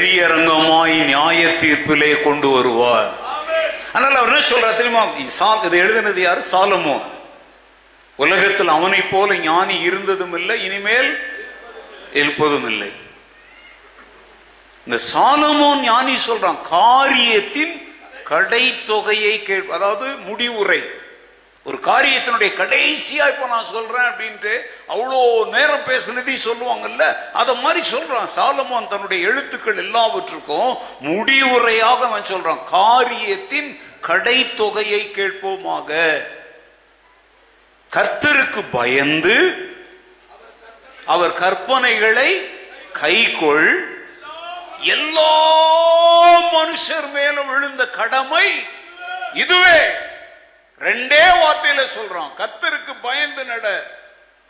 வெளியரங்கமாய் நியாய தீர்ப்பிலே கொண்டு வருவார். அதனால அவர் என்ன சொல்றார் தெரியுமா? இதை எழுதினது யாரு? சாலமோன். உலகத்தில் அவனை போல ஞானி இருந்ததும் இல்லை, இனிமேல் இருப்பதும் இல்லை. இந்த சாலமோன் ஞானி சொல்றான், காரியத்தின் கடை தொகையை அதாவது முடிவுரை, ஒரு காரியத்தினுடைய கடைசியா இப்ப நான் சொல்றேன் அப்படின்ட்டு அவ்வளோ நேரம் பேசுனதை சொல்லுவாங்கல்ல, அத மாதிரி சொல்றான் சாலமோன். தன்னுடைய எழுத்துக்கள் எல்லாவற்றுக்கும் முடிவுரையாக அவன் சொல்றான், காரியத்தின் கடை தொகையை கேட்போமாக. கர்த்தருக்கு பயந்து அவர் கற்பனைகளை கைக்கொள், எல்லா மனுஷர் மேலும் விழுந்த கடமை இதுவே. ரெண்டே வார்த்தையில சொல்றான், கர்த்தருக்கு பயந்து நட,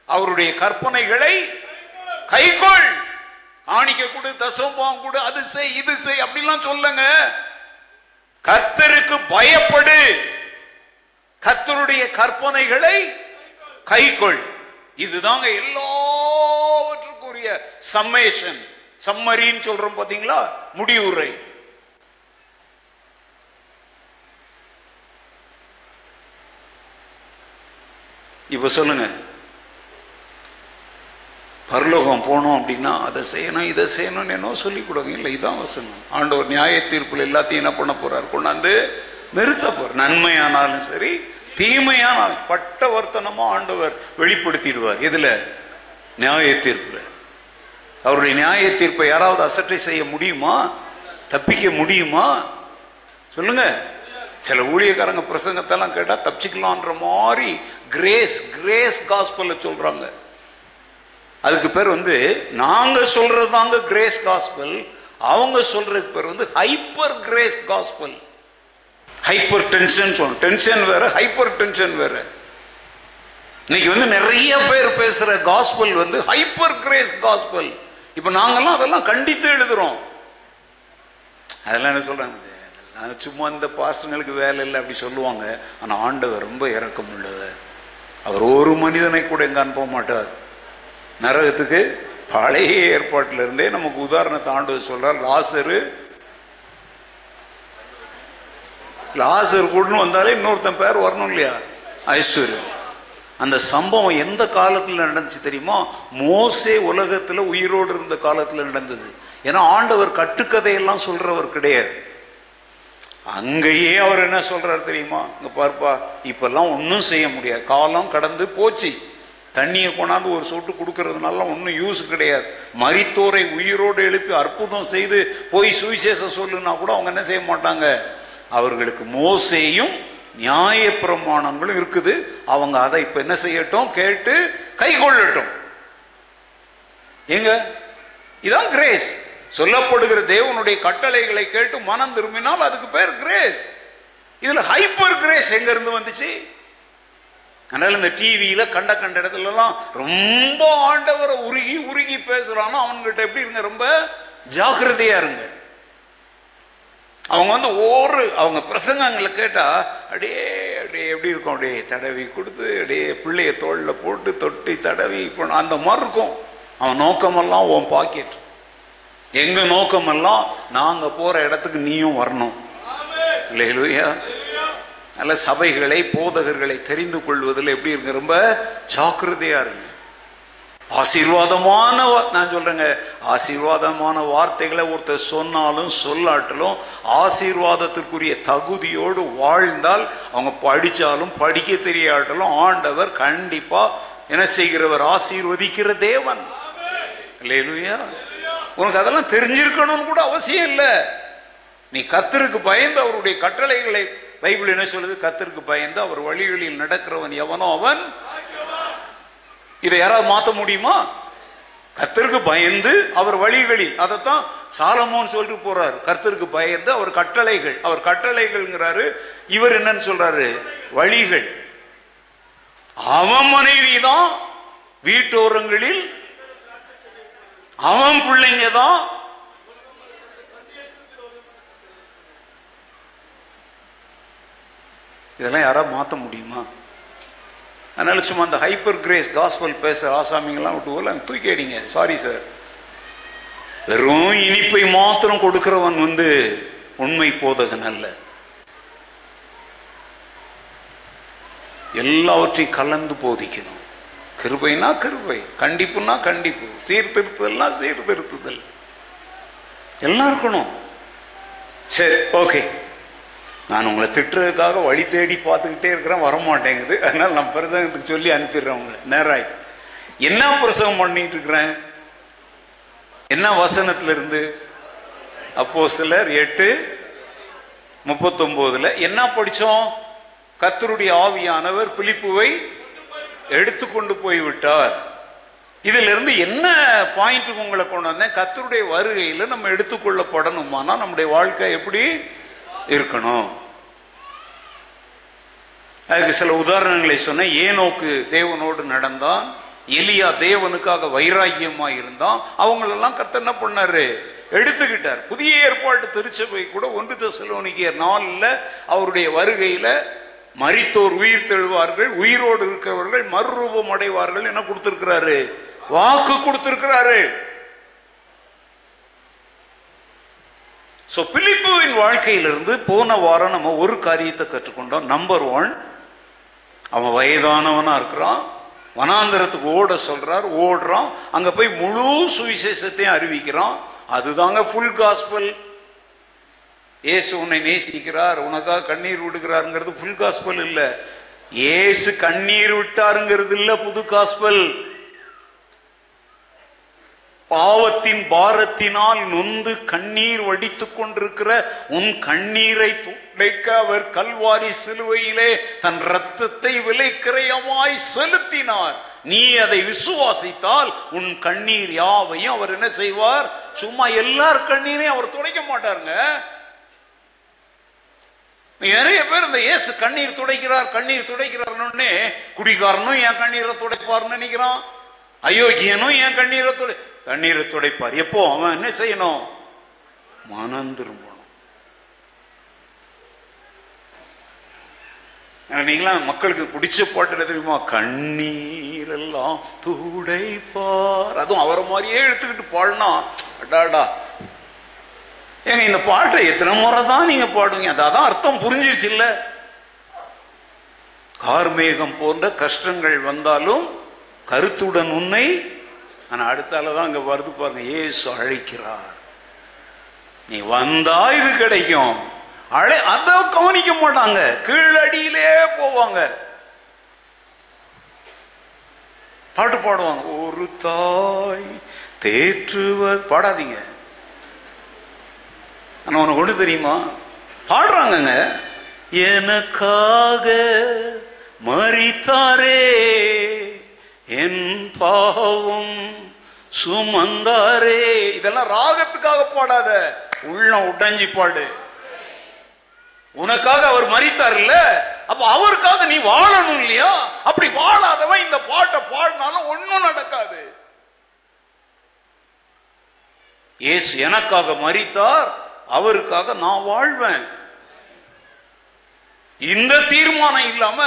அவருடைய கற்பனைகளை கைக்கொள். காணிக்க கொடு, தசமபாகம் கொடு, அது செய் இது செய் அப்படிலாம் சொல்லுங்க. கர்த்தருக்கு பயப்படு, கர்த்தருடைய கற்பனைகளை கைக்கொள். இதுதாங்க எல்லாவற்றுக்குரிய சம்மேஷன், சம்மரின்னு சொல்றோம் பாத்தீங்களா, முடிவுரை. இப்ப சொல்லுங்க, பரலோகம் போனோம் அப்படின்னா அதை செய்யணும் இதை செய்யணும் என்ன சொல்லி கொடுங்க. இல்லை, இதான் வசனம். ஆண்டவர் நியாய தீர்ப்புல எல்லாத்தையும் என்ன பண்ண போறார்? கொண்டாந்து நிறுத்த போறார். நன்மையானாலும் சரி தீமையானாலும் பட்டவர்த்தனமா ஆண்டவர் வெளிப்படுத்திடுவார். எதுல? நியாய தீர்ப்புல. அவருடைய நியாய தீர்ப்பை யாராவது அசட்டை செய்ய முடியுமா? தப்பிக்க முடியுமா? சொல்லுங்க. சில ஊழியக்காரங்க பிரசங்கத்தெல்லாம் கேட்டா தப்பிச்சுக்கலான்ற மாதிரி கிரேஸ் கிரேஸ் காஸ்பல்ல சொல்றாங்க. அதுக்கு பேர் நாங்க சொல்றதாங்க கிரேஸ் காஸ்பல், அவங்க சொல்றதுக்கு பேர் hyper grace gospel. Hyper tension சொல்லணும். டென்ஷன் வேற, ஹைப்பர் டென்ஷன் வேற. இன்னைக்கு நிறைய பேர் பேசுற காஸ்பல் ஹைப்பர் கிரேஸ் காஸ்பல். இப்ப நாங்கெல்லாம் அதெல்லாம் கண்டித்து எழுதுறோம். அதெல்லாம் என்ன சொல்றாங்க, சும்மா இந்த பாஸ்டர்களுக்கு வேலை இல்லை அப்படி சொல்லுவாங்க. ஆனா ஆண்டவர் ரொம்ப இரக்கம் உள்ளவர். அவர் ஒரு மனிதனை கூட எங்க அனுப்ப மாட்டார் நரகத்துக்கு. பழைய ஏற்பாட்டில இருந்தே நமக்கு உதாரணத்தை ஆண்டவர் சொல்றார். லாசர் கூட வந்தாலே இன்னொருத்தன் பேர் வரணும் இல்லையா, ஐஸ்வர்யம். அந்த சம்பவம் எந்த காலத்துல நடந்துச்சு தெரியுமா? மோசே உலகத்துல உயிரோடு இருந்த காலத்துல நடந்தது. ஏன்னா ஆண்டவர் கட்டுக்கதையெல்லாம் சொல்றவர் கிடையாது. அங்கேயே அவர் என்ன சொல்றாரு தெரியுமா? இங்க பார்ப்பா, இப்பெல்லாம் ஒன்றும் செய்ய முடியாது, காலம் கடந்து போச்சு. தண்ணியை கொண்டாந்து ஒரு சொட்டு கொடுக்கறதுனால ஒன்றும் யூஸ் கிடையாது. மரித்தோரை உயிரோடு எழுப்பி அற்புதம் செய்து போய் சுவிசேஷம் சொல்லுன்னா கூட அவங்க என்ன செய்ய மாட்டாங்க. அவர்களுக்கு மோசேயும் நியாய பிரமாணங்களும் இருக்குது. அவங்க அதை இப்ப என்ன செய்யட்டும், கேட்டு கை கொள்ளட்டும். எங்க இதான் கிரேஸ். சொல்லப்படுகிற தேவனுடைய கட்டளைகளை கேட்டு மனம் திரும்பினால் அதுக்கு பேர் கிரேஸ். இதுல ஹைப்பர் கிரேஸ் எங்க இருந்து வந்துச்சு? அதனால இந்த டிவியில கண்ட இடத்துல எல்லாம் ரொம்ப ஆண்டவரை உருகி உருகி பேசுறானோ அவன்கிட்ட எப்படி இருங்க, ரொம்ப ஜாக்கிரதையா இருங்க. அவங்க அவங்க பிரசங்கங்களை கேட்டா அப்படியே அப்படியே எப்படி இருக்கும், அப்படியே தடவி கொடுத்து அப்படியே பிள்ளைய தோல்ல போட்டு தொட்டி தடவி அந்த மாதிரி இருக்கும். அவன் நோக்கமெல்லாம் உன் பாக்கெட். எங்க நோக்கமெல்லாம் நாங்க போற இடத்துக்கு நீயும் வரணும். அல்லேலூயா. நல்ல சபைகளை போதகர்களை தெரிந்து கொள்வதில் எப்படி இருங்க, ரொம்ப ஜாக்கிரதையா இருங்க. ஆசீர்வாதமான, நான் சொல்றேங்க, ஆசீர்வாதமான வார்த்தைகளை ஒருத்தர் சொன்னாலும் சொல்லாட்டலும் ஆசீர்வாதத்திற்குரிய தகுதியோடு வாழ்ந்தால், அவங்க படிச்சாலும் படிக்க தெரியாட்டலும் ஆண்டவர் கண்டிப்பா என்ன செய்கிறவர்? ஆசீர்வதிக்கிற தேவன். அல்லேலூயா. உனக்கு அதெல்லாம் தெரிஞ்சிருக்கணும்னு கூட அவசியம் இல்லை. நீ கர்த்தருக்கு பயந்து அவருடைய கட்டளைகளை, பைபிள் என்ன சொல்லுது? கர்த்தருக்கு பயந்து அவர் வழிகளில் நடக்கிறவன் எவனோ அவன். இதை யாராவது மாற்ற முடியுமா? கர்த்தருக்கு பயந்து அவர் வழிகளில், அதைத்தான் சாலமோன் சொல்லிட்டு போறாரு. கர்த்தருக்கு பயந்து அவர் கட்டளைகள், அவர் கட்டளைகள்ங்கிறாரு. இவர் என்னன்னு சொல்றாரு? வழிகள். அவன் மனைவி தான் வீட்டோரங்களில், அவன் பிள்ளைங்க தான். இதெல்லாம் யாராவது மாற்ற முடியுமா? அதனால சும்மா அந்த ஹைப்பர் கிரேஸ் காஸ்பல் பேச ஆசாமிங்கெல்லாம் விட்டு தூக்கி அடிங்க. சாரி சார், வெறும் இனிப்பை மாத்திரம் கொடுக்கிறவன் உண்மை போதகன் அல்ல. எல்லாவற்றையும் கலந்து போதிக்கணும். கிருபைனா கிருபை, கண்டிப்புனா கண்டிப்பு, சீர்திருத்துதல்னா சீர்திருத்துதல் எல்லாம் இருக்கணும். சரி, ஓகே, நான் உங்களை திட்டுறதுக்காக வழி தேடி பார்த்துக்கிட்டே இருக்கிறேன், வரமாட்டேங்குது. அதனால நான் பிரசங்கத்துக்கு சொல்லி அனுப்பிடுறேன் உங்களை. நேராய் என்ன பிரசங்கம் பண்ணிட்டு இருக்கிறேன்? என்ன வசனத்துல இருந்து? அப்போஸ்தலர் 8:39 என்ன படிச்சோம்? கர்த்தருடைய ஆவியானவர் பிலிப்புவை எடுத்துக்கொண்டு போய்விட்டார். இதுல இருந்து என்ன பாயிண்ட்டுக்கு உங்களை கொண்டு வந்தேன்? கர்த்தருடைய வருகையில நம்ம எடுத்துக்கொள்ளப்படணுமானா நம்முடைய வாழ்க்கை எப்படி இருக்கணும்? அதுக்கு சில உதாரணங்களை சொன்ன. ஏனோக்கு தேவனோடு நடந்தான், எலியா தேவனுக்காக வைராக்கியமா இருந்தான். அவங்களெல்லாம் கர்த்தர் என்ன பண்ணாரு? எடுத்துக்கிட்டார். புதிய ஏற்பாட்டு திருச்சபை கூட 1 தெசலோனிக்கேயர் 4 அவருடைய வருகையில மரித்தோர் உயிர் தெழுவார்கள், உயிரோடு இருக்கிறவர்கள் மறுரூபம் அடைவார்கள் என்ன கொடுத்திருக்கிறாரு? வாக்கு கொடுத்திருக்கிறாரு. பிலிப்புவின் வாழ்க்கையிலிருந்து போன வாரம் நம்ம ஒரு காரியத்தை கற்றுக்கொண்டோம். நம்பர் 1, அவன் வயதானவனா இருக்கிறான், வனாந்தரத்துக்கு ஓட சொல்றார், ஓடுறான், அங்க போய் முழு சுவிசேஷத்தையும் அறிவிக்கிறான். அதுதாங்க ஃபுல் காஸ்பல். இயேசு உன்னை நேசிக்கிறார், உனக்காக கண்ணீர் விடுகிறாருங்கிறது ஃபுல் காஸ்பல் இல்ல. இயேசு கண்ணீர் விட்டாருங்கிறது இல்ல புது காஸ்பல். பாவத்தின் பாரத்தினால் நொந்து கண்ணீர் வடித்துக் கொண்டிருக்கிற உன் கண்ணீரை துடைக்க அவர் கல்வாரி சிலுவையிலே தன் இரத்தத்தை விலைக்கிரயமாய் செலுத்தினார். நீ அதை விசுவாசித்தால் உன் கண்ணீர் யாவையும் அவர் என்ன செய்வார்? சும்மா எல்லார் கண்ணீரையும் அவர் துடைக்க மாட்டாருங்க. நிறைய பேர் இந்த இயேசு கண்ணீர் துடைக்கிறார் கண்ணீர் துடைக்கிறார்னு குடிகாரனும் என் கண்ணீரை துடைப்பார்னு நினைக்கிறான், அயோக்கியனும் என் கண்ணீரை துடைப்பார். எப்போ? அவன் என்ன செய்யணும்? மனம் திரும்பணும். நீங்களாம் மக்களுக்கு பிடிச்ச பாட்டு தெரியுமா? கண்ணீரெல்லாம் துடைப்பார். அதுவும் அவரை மாதிரியே எடுத்துக்கிட்டு பாடினா அடாடா. ஏங்க இந்த பாட்டை எத்தனை முறை தான் நீங்க பாடுவீங்க? அதான் அர்த்தம் புரிஞ்சிருச்சு இல்ல? கார்மேகம் போன்ற கஷ்டங்கள் வந்தாலும் கருத்துடன் உன்னை. ஆனா அடுத்தாலதான் அங்க வருது பாருங்க, இயேசு அழைக்கிறார். நீ வந்தா இது கிடைக்கும். அத கவனிக்க மாட்டாங்க, கீழடியிலே போவாங்க, பாட்டு பாடுவாங்க. ஒரு தாய் தேற்றுவது பாடாதீங்க. ஆனா உனக்கு ஒண்ணு தெரியுமா? பாடுறாங்க, எனக்காக மரித்தாரே என் பாவம் சுமந்தாரே. இதெல்லாம் ராகத்துக்காக பாடாத, உள்ளம் உடைஞ்சி பாடு. உனக்காக அவர் மரித்தார் இல்ல, அப்ப அவருக்காக நீ வாழணும் இல்லையா? அப்படி வாழாதவன் இந்த பாட்டை பாடினாலும் ஒன்னும் நடக்காது. இயேசு எனக்காக மரித்தார், அவருக்காக நான் வாழ்வேன். இந்த தீர்மானம் இல்லாம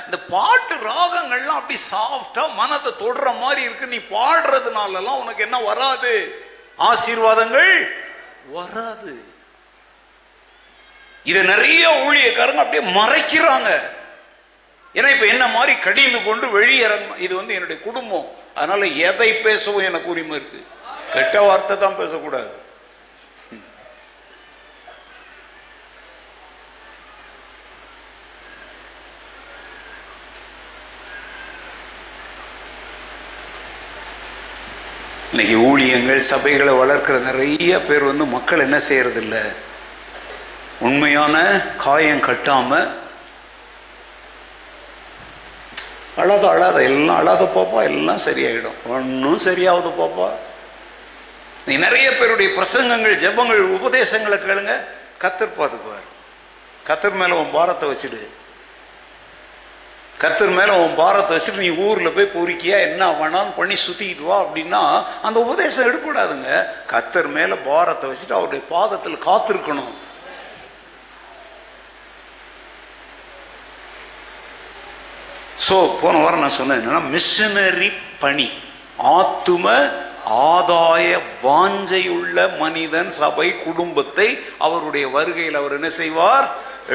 இந்த பாட்டு ராகங்கள்லாம் அப்படி சாஃப்டா மனத்தை தொடுற மாதிரி இருக்கு. நீ பாடுறதுனாலலாம் உனக்கு என்ன வராது? ஆசீர்வாதங்கள் வராது. இதை நிறைய ஊழியக்காரங்க அப்படியே மறைக்கிறாங்க. ஏன்னா இப்ப என்ன மாதிரி கடிந்து கொண்டு வெளியிறங்க. இது என்னுடைய குடும்பம், அதனால எதை பேசவும் எனக்கு உரிமை இருக்கு. கெட்ட வார்த்தை தான் பேசக்கூடாது. இன்னைக்கு ஊழியங்கள் சபைகளை வளர்க்கிற நிறைய பேர் மக்கள் என்ன செய்யறது இல்லை, உண்மையான காயம் கட்டாம அழாத எல்லாம் அழாத பாப்பா, எல்லாம் சரியாயிடும், ஒன்னும் சரியாவது பாப்பா. நீ நிறைய பேருடைய பிரசங்கங்கள், ஜெபங்கள், உபதேசங்களை கேளுங்க, கர்த்தர் பார்த்துக்குவார். கர்த்தர் மேல உன் பாரத்தை வச்சுடு. கர்த்தர் மேல உன் பாரத்தை வச்சுட்டு நீ ஊர்ல போய் பொறுக்கியா என்ன வேணாலும் பண்ணி சுத்திக்கிட்டு வா அப்படின்னா அந்த உபதேசம் எடுக்கூடாதுங்க. கர்த்தர் மேல பாரத்தை வச்சுட்டு அவருடைய பாதத்தில் காத்திருக்கணும். போன வாரம் நான் சொன்னேன் என்னன்னா, மிஷனரி பணி, ஆத்தும ஆதாய வாஞ்சையுள்ள மனிதன் சபை குடும்பத்தை அவருடைய வருகையில் அவர் என்ன செய்வார்?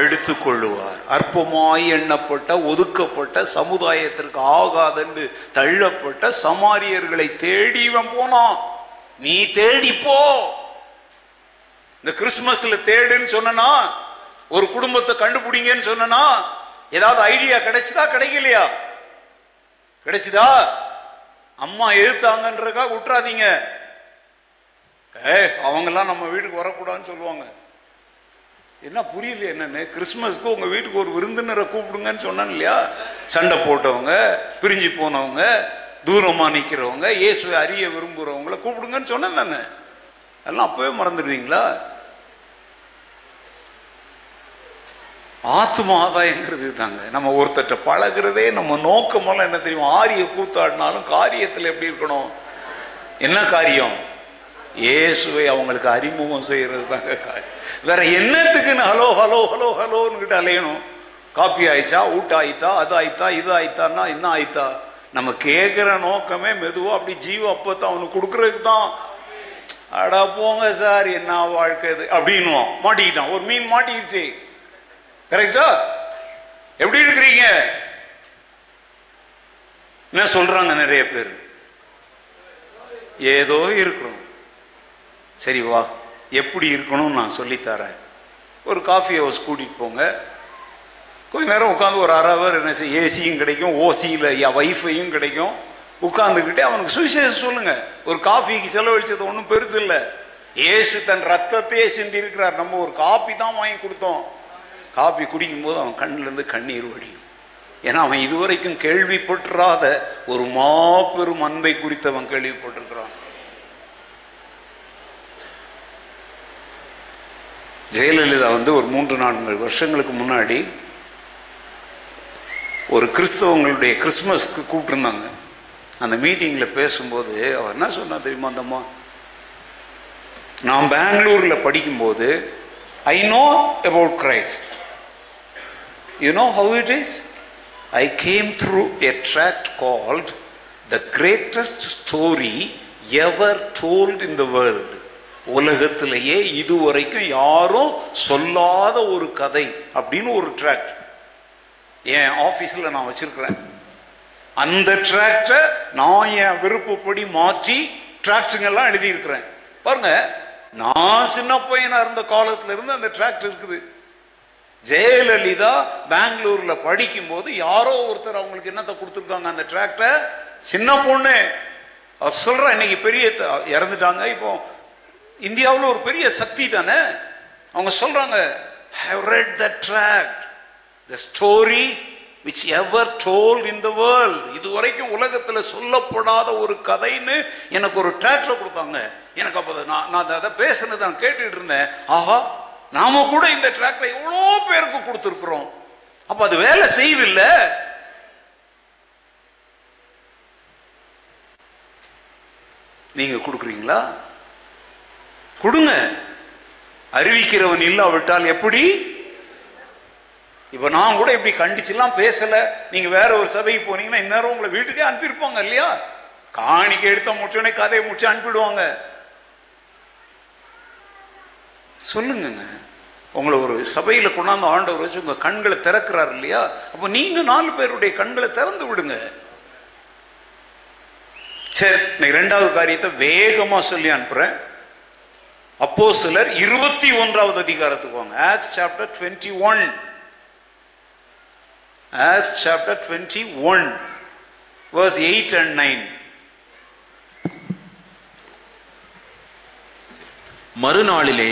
எடுத்துக்கொள்ளுவார். அற்பமாய் எண்ணப்பட்ட ஒதுக்கப்பட்ட சமுதாயத்திற்கு ஆகாதென்று தள்ளப்பட்ட சமாரியர்களை தேடி இவன் போனான். நீ தேடி போ. இந்த கிறிஸ்துமஸ்ல தேடுன்னு சொன்னா, ஒரு குடும்பத்தை கண்டுபிடிங்கன்னு சொன்னா, ஏதாவது ஐடியா கிடைச்சதா கிடைக்கலையா? கிடைச்சதா? அம்மா எதிர்த்தாங்கன்றதுக்காக விட்டுறாதீங்க. அவங்கெல்லாம் நம்ம வீட்டுக்கு வரக்கூடாதுன்னு சொல்லுவாங்க. என்ன புரியல என்னன்னு? கிறிஸ்துமஸ்க்கு உங்க வீட்டுக்கு ஒரு விருந்தினரை கூப்பிடுங்கன்னு சொன்னான் இல்லையா? சண்டை போட்டவங்க, பிரிஞ்சு போனவங்க, தூரமா நிக்கிறவங்க, இயேசுவை அறிய விரும்புறவங்களை கூப்பிடுங்கன்னு சொன்னேன் தானே. எல்லாம் அப்பவே மறந்துடுவீங்களா? ஆத்ம ஆதாயங்கிறது தாங்க. நம்ம ஒருத்தட்ட பழகிறதே நம்ம நோக்கமெல்லாம் என்ன தெரியும்? ஆரிய கூத்தாடினாலும் காரியத்தில் எப்படி இருக்கணும்? என்ன காரியம்? இயேசுவை அவங்களுக்கு அறிமுகம் செய்யறது தாங்க காரியம். வேற என்னத்துக்குன்னு ஹலோ ஹலோ ஹலோ ஹலோன்னு கிட்ட அலையணும்? காப்பி ஆயிடுச்சா, ஊட்ட ஆயித்தா, அது ஆயித்தா, இது ஆயித்தான்னா என்ன ஆயித்தா? நம்ம கேட்கிற நோக்கமே மெதுவா அப்படி ஜீவ அப்பத்தான் அவனுக்கு கொடுக்கறதுக்கு தான். அடா போங்க சார், என்ன வாழ்க்கை இது அப்படின்னுவான். மாட்டிக்கிட்டான், ஒரு மீன் மாட்டிக்கிடுச்சு. கரெக்டா? எப்படி இருக்கிறீங்க? என்ன சொல்றாங்க நிறைய பேர்? ஏதோ இருக்கிறோம். சரி வா, எப்படி இருக்கணும்னு நான் சொல்லித்தரேன். ஒரு காஃபி ஹவுஸ் கூட்டிட்டு போங்க. கொஞ்ச நேரம் உட்காந்து ஒரு அரை ஹவர் என்ன செய்ய, ஏசியும் கிடைக்கும், ஓசியில் வைஃபையும் கிடைக்கும். உட்காந்துக்கிட்டே அவனுக்கு சுவிசேஷம் சொல்லுங்க. ஒரு காஃபிக்கு செலவழிச்சது ஒன்றும் பெருசு இல்லை. ஏசு தன் ரத்தத்தையே சிந்தி இருக்கிறார். நம்ம ஒரு காபி தான் வாங்கி கொடுத்தோம். காபி குடிக்கும் போது அவன் கண்ணிலிருந்து கண்ணீர் வடியும். ஏன்னா அவன் இதுவரைக்கும் கேள்விப்பட்டுறாத ஒரு மாபெரும் அன்பை குறித்து அவன் கேள்விப்பட்டிருக்கிறான். ஜெயலலிதா ஒரு 3-4 வருஷங்களுக்கு முன்னாடி ஒரு கிறிஸ்தவங்களுடைய கிறிஸ்துமஸ்க்கு கூப்பிட்டுருந்தாங்க. அந்த மீட்டிங்கில் பேசும்போது அவர் என்ன சொன்னா தெரியுமா? அந்தம்மா, நான் பெங்களூரில் படிக்கும்போது I know about Christ. You know how it is? I came through a tract called The Greatest Story Ever Told in the World. உலகத்திலேயே இதுவரைக்கும் யாரும் சொல்லாத ஒரு கதை அப்படின்னு ஒரு டிராக்ட் என் ஆபீஸ்ல நான் வச்சிருக்கிறேன். அந்த டிராக்டை நான் என் விருப்பப்படி மாற்றி டிராக்டுங்கெல்லாம் எழுதியிருக்கிறேன். பாருங்க, நான் சின்ன பையனா இருந்த காலத்துல இருந்து அந்த டிராக்ட் இருக்குது. ஜெயலலிதா பெங்களூர்ல படிக்கும் போது யாரோ ஒருத்தர் அவங்களுக்கு என்னத்தை கொடுத்துருக்காங்க, அந்த டிராக்டை. சின்ன பொண்ணு சொல்ற, இன்னைக்கு பெரிய இறந்துட்டாங்க. இப்போ இந்தியாவில் ஒரு பெரிய சக்தி தானே. அவங்க சொல்றாங்க, have read the tract, the story which ever told in the world. இதுவரைக்கும் உலகத்தில் சொல்லப்படாத ஒரு கதைன்னு எனக்கு ஒரு டிராக்டர் கொடுத்தாங்க. எனக்கு அப்போ நான் அதை பேசுனது நான் கேட்டுட்டு இருந்தேன். ஆஹா, நாம கூட இந்த டிராக்டரை எவ்வளோ பேருக்கு கொடுத்துருக்குறோம். அப்ப அது வேலை செய்யுது இல்ல? நீங்க கொடுக்குறீங்களா? கொடுங்க. அறிவிக்கிறவன் இல்லாவிட்டால் எப்படி? இப்ப நான் கூட இப்படி கண்டிச்சுலாம் பேசல. நீங்க வேற ஒரு சபைக்கு போனீங்கன்னா இந்நேரம் உங்களை வீட்டுக்கே அனுப்பியிருப்பாங்க இல்லையா? காணிக்கை எடுத்த முடிச்சோடனே கதையை முடிச்சு அனுப்பிடுவாங்க. சொல்லுங்க, உங்களை ஒரு சபையில கொண்டாந்து ஆண்டவர் வச்சு உங்க கண்களை திறக்கிறார் இல்லையா? அப்ப நீங்க 4 பேருடைய கண்களை திறந்து விடுங்க. சரி, இன்னைக்கு 2வது காரியத்தை வேகமா சொல்லி அனுப்புறேன். அப்போஸ்தலர் 21வது அதிகாரத்துக்கு வாங்க. Acts chapter 21. Acts chapter 21 verse 8 and 9. மறுநாளிலே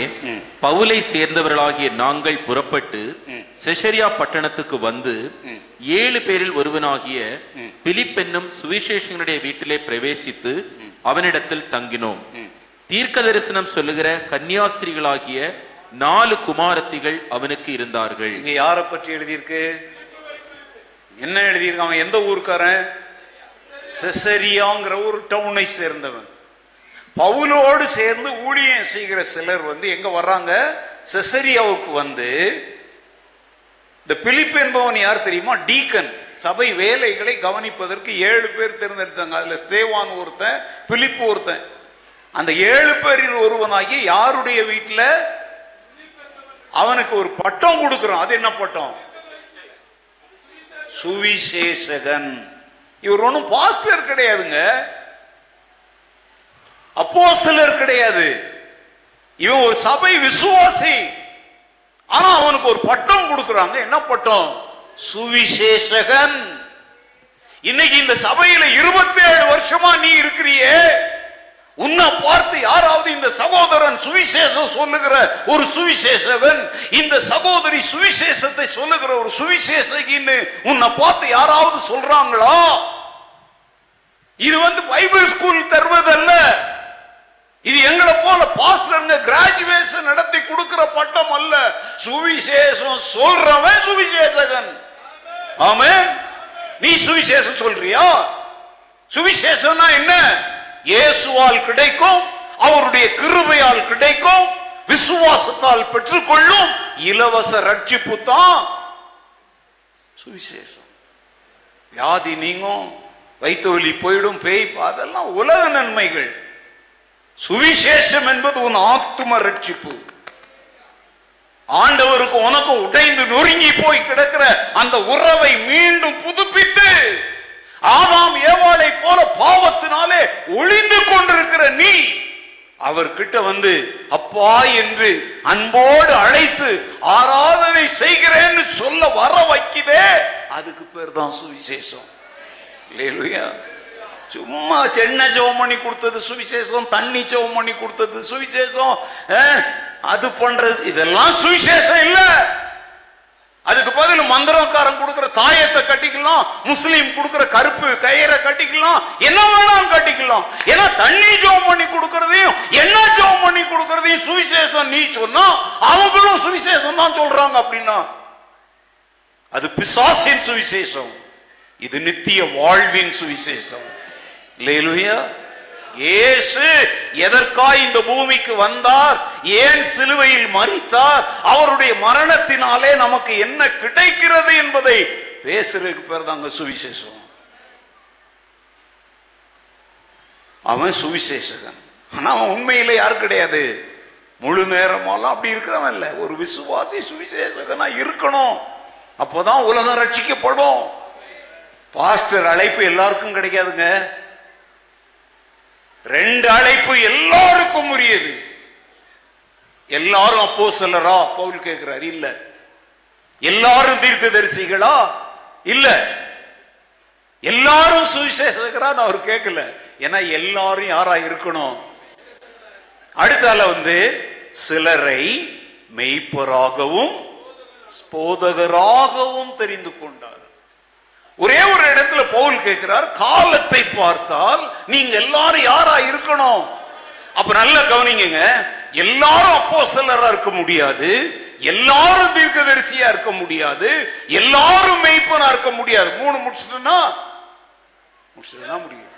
பவுலை சேர்ந்தவர்களாகிய நாங்கள் புறப்பட்டு செசரியா பட்டணத்துக்கு வந்து 7 பேரில் ஒருவனாகிய பிலிப் என்னும் சுவிசேஷகனுடைய வீட்டிலே பிரவேசித்து அவனிடத்தில் தங்கினோம். தீர்க்க தரிசனம் சொல்லுகிற கன்னியாஸ்திரிகளாகிய 4 குமாரத்திகள் அவனுக்கு இருந்தார்கள். இங்க யாரை பற்றி எழுதியிருக்கு? என்ன எழுதியிருக்கு? அவன் எந்த ஊருக்காரன்? செசரியாங்கிற ஒரு டவுனை சேர்ந்தவன். பவுலோடு சேர்ந்து ஊழியம் செய்கிற சிலர் எங்க வர்றாங்க? செசரியாவுக்கு வந்து. இந்த பிலிப் என்பவன் யார் தெரியுமா? டீக்கன். சபை வேலைகளை கவனிப்பதற்கு 7 பேர் தேர்ந்தெடுத்தாங்க. அதுல ஸ்தேவான் ஒருத்தன், பிலிப் ஒருத்தன். அந்த 7 பேரில் ஒருவனாகி யாருடைய வீட்டில் அவனுக்கு ஒரு பட்டம் கொடுக்கிறோம். அது என்ன பட்டம்? சுவிசேஷகன். இவர் ஒன்றும் பாஸ்டர் கிடையாதுங்க, அப்போஸ்தலர் கிடையாது, இவன் ஒரு சபை விசுவாசி. ஆனா அவனுக்கு ஒரு பட்டம் கொடுக்கிறாங்க. என்ன பட்டம்? சுவிசேஷகன். இன்னைக்கு இந்த சபையில 27 வருஷமா நீ இருக்கிறியே, உன்னை பார்த்து யாராவது இந்த சகோதரன் சுவிசேஷம் சொல்லுகிற ஒரு சுவிசேஷகன், இந்த சகோதரி சுவிசேஷத்தை சொல்லுகிற ஒரு சுவிசேஷகின்னு உன்னை பார்த்து யாராவது சொல்றாங்களா? இது பைபிள் ஸ்கூல் தருவதல்ல, இது எங்களை போல பாஸ்டர்ங்க கிராஜுவேஷன் நடத்தி கொடுக்கிற பட்டம் அல்ல. சுவிசேஷம் சொல்றவன் சுவிசேஷகன். ஆமென். நீ சுவிசேஷம் சொல்றியா? சுவிசேஷம்னா என்ன? இயேசுவால் கிடைக்கும், அவருடைய கிருபையால் கிடைக்கும், விசுவாசத்தால் பெற்றுக்கொள்ளும் இலவச ரட்சிப்பு தான் சுவிசேஷம். வியாதி நீங்கும், வயிற்று வலி போயிடும், பேய், அதெல்லாம் உலக நன்மைகள். சுவிசேஷம் என்பது உன் ஆத்தும ரட்சிப்பு. ஆண்டவருக்கு உனக்கு உடைந்து நொறுங்கி போய் கிடக்கிற அந்த உறவை மீண்டும் புதுப்பித்து, ஆதாம் ஏவாளை போல பாவத்தினாலே ஒளிந்து கொண்டிருக்கிற நீ அவர்கிட்ட அப்பா என்று அன்போடு அழைத்து ஆராதனை செய்கிறேன்னு சொல்ல வர வைக்குதே, அதுக்கு பேர் தான் சுவிசேஷம். அல்லேலூயா. சும்மா சென்னை ஜெபம் பண்ணி கொடுத்தது சுவிசேஷம், தண்ணி ஜெபம் பண்ணி கொடுத்தது சுவிசேஷம், அது பண்றது இதெல்லாம் சுவிசேஷம் இல்ல. அதுக்கு பதில் மந்திரக்காரன் கொடுக்கிற தாயத்தை கட்டிக்கலாம், முஸ்லீம் கொடுக்கிற கருப்பு கயிறை கட்டிக்கலாம், என்ன வேணாலும் கட்டிக்கலாம். ஏன்னா தண்ணி ஜெபம் பண்ணி கொடுக்கறதையும் என்ன ஜெபம் பண்ணி கொடுக்கறதையும் சுவிசேஷம் நீ சொன்னா அவங்களும் சுவிசேஷம் தான் சொல்றாங்க. அப்படின்னா அது பிசாசின் சுவிசேஷம், இது நித்திய வாழ்வின் சுவிசேஷம். அல்லேலூயா. இயேசு எதற்காய் இந்த பூமிக்கு வந்தார், ஏன் சிலுவையில் மரித்தார், அவருடைய மரணத்தினாலே நமக்கு என்ன கிடைக்கிறது என்பதை பேசுறதுக்கு பேர் தாங்க சுவிசேஷம். அவன் சுவிசேஷகன். ஆனா அவன் உண்மையில யாரு கிடையாது, முழு நேரமாலாம் அப்படி இருக்கிறவன் இல்ல. ஒரு விசுவாசி சுவிசேஷகனா இருக்கணும், அப்பதான் உலகம் ரட்சிக்கப்படும். பாஸ்டர் அழைப்பு எல்லாருக்கும் கிடைக்காதுங்க. 2 அழைப்பு எல்லாருக்கும் உரியது. எல்லாரும் அப்போஸ்தலரா பவுல் கேட்கிறார், இல்ல. எல்லாரும் தீர்க்கதரிசிகளா, இல்ல. எல்லாரும் சுவிசேஷகரான்னு அவர் கேட்கல. ஏன்னா எல்லாரும் யாரா இருக்கணும். அடுத்தால சிலரை மெய்ப்பராகவும் போதகராகவும் தெரிந்து கொண்டார். ஒரே ஒரு இடத்துல பவுல் கேட்கிறார், காலத்தை பார்த்தால் நீங்க எல்லாரும் யாரா இருக்கணும். அப்ப நல்ல கவனிங்க, எல்லாரும் அப்போஸ்தலரா இருக்க முடியாது, எல்லாரும் தீர்க்கதரிசியா இருக்க முடியாது, எல்லாரும் மெய்ப்பனா இருக்க முடியாது. 3 முடிச்சுட்டா முடியும்.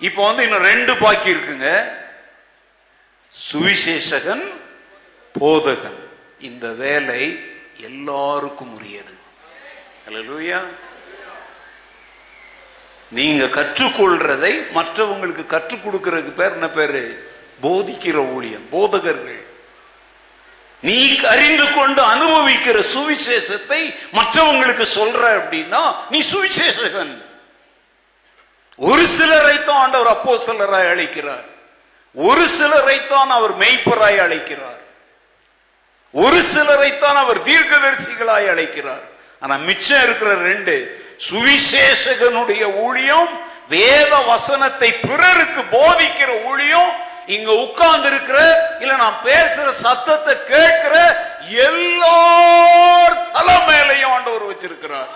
இப்ப இன்னும் 2 பாக்கி இருக்குங்க, சுவிசேஷகன், போதகன். இந்த வேலை எல்லாருக்கும் உரியது. அல்லேலூயா. நீங்க கற்றுக்கொள்றதை மற்றவங்களுக்கு கற்றுக் கொடுக்கிறதுக்கு பேர் என்ன பேரு? போதிக்கிற ஊழியம், போதகர்கள். நீ அறிந்து கொண்டு அனுபவிக்கிற சுவிசேஷத்தை மற்றவங்களுக்கு சொல்ற அப்படின்னா நீ சுவிசேஷகன். ஒரு சிலரைத்தான் ஆண்டவர் அப்போஸ்தலராய் அழைக்கிறார், ஒரு சிலரைத்தான் அவர் மெய்ப்பராய் அழைக்கிறார், ஒரு சிலரைத்தான் அவர் தீர்க்கதரிசிகளாய் அழைக்கிறார். ஆனா மிச்சம் இருக்கிற 2, சுவிசேஷகனுடைய ஊழியம், வேத வசனத்தை பிறருக்கு போதிக்கிற ஊழியம், இங்க உட்கார்ந்து இருக்கிற இல்ல நான் பேசுற சத்தத்தை கேட்கிற எல்லார் தலை மேலையும் ஆண்டவர் வச்சிருக்கிறார்.